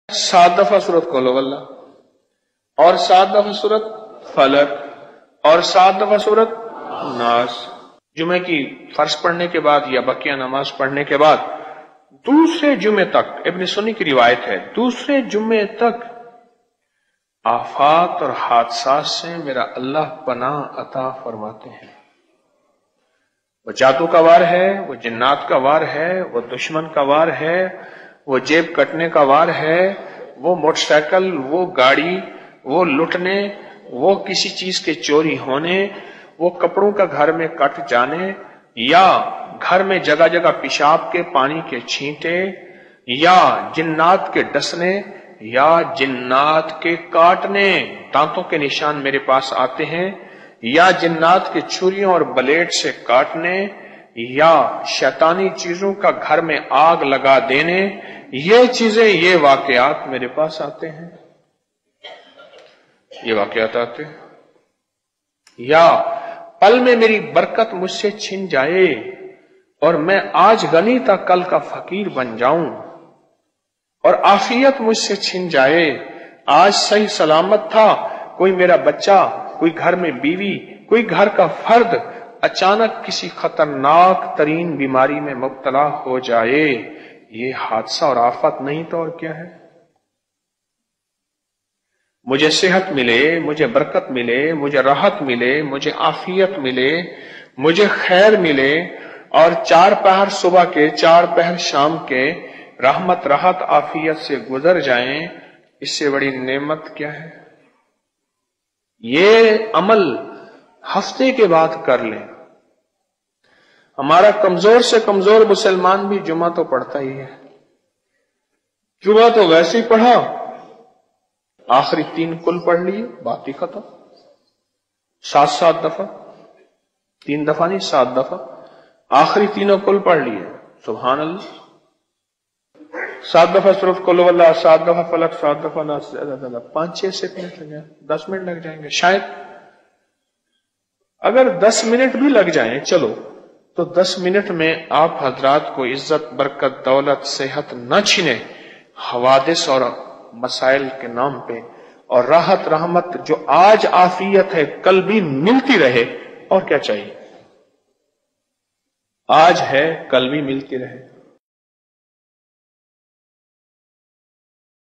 7 دفعہ سورت قل واللہ اور 7 دفعہ سورت فلق اور 7 دفعہ سورت ناس. جمعے کی فرض پڑھنے کے بعد یا بقیہ نماز پڑھنے کے بعد دوسرے جمعے تک، ابن سنی کی روایت ہے، دوسرے جمعے تک آفات اور حادثات سے میرا اللہ پناہ عطا فرماتے ہیں. وہ جادو کا وار ہے، وہ جنات کا وار ہے، وہ دشمن کا وار ہے، وہ جیب کٹنے کا وار ہے، وہ موٹر سائیکل، وہ گاڑی، وہ لٹنے، وہ کسی چیز کے چوری ہونے، وہ کپڑوں کا گھر میں کٹ جانے، یا گھر میں جگہ جگہ پیشاب کے پانی کے چھینٹے، یا جنات کے ڈسنے، یا جنات کے کاٹنے، دانتوں کے نشان میرے پاس آتے ہیں، یا جنات کے چھریوں اور بلیڈ سے کاٹنے، یا شیطانی چیزوں کا گھر میں آگ لگا دینے، یہ چیزیں، یہ واقعات میرے پاس آتے ہیں، یہ واقعات آتے ہیں. یا پل میں میری برکت مجھ سے چھن جائے اور میں آج غنی تھا کل کا فقیر بن جاؤں، اور عافیت مجھ سے چھن جائے، آج صحیح سلامت تھا، کوئی میرا بچہ، کوئی گھر میں بیوی، کوئی گھر کا فرد اچانک کسی خطرناک ترین بیماری میں مبتلا ہو جائے. یہ حادثہ اور آفت نہیں تو اور کیا ہے؟ مجھے صحت ملے، مجھے برکت ملے، مجھے راحت ملے، مجھے عافیت ملے، مجھے خیر ملے، اور 4 پہر صبح کے 4 پہر شام کے رحمت راحت عافیت سے گزر جائیں، اس سے بڑی نعمت کیا ہے؟ یہ عمل ہفتے کے بعد کر لیں. ہمارا کمزور سے کمزور مسلمان بھی جمعہ تو پڑھتا ہی ہے، جمعہ تو ویسے ہی پڑھا، آخری 3 کل پڑھ لیے، بات ہی ختم. 7 دفعہ، 3 دفعہ نہیں 7 دفعہ، آخری 3 کل پڑھ لیے، سبحان اللہ. 7 دفعہ سورۃ قل واللہ، 7 دفعہ فلق، 7 دفعہ ناس، 5-6 سے منٹ لگ جائیں، 10 منٹ لگ جائیں گے شاید. اگر 10 منٹ بھی لگ جائیں چلو، تو 10 منٹ میں آپ حضرات کو عزت، برکت، دولت، صحت نہ چھنے، حوادث اور مسائل کے نام پہ، اور راحت رحمت جو آج عافیت ہے کل بھی ملتی رہے. اور کیا چاہیے؟ آج ہے کل بھی ملتی رہے.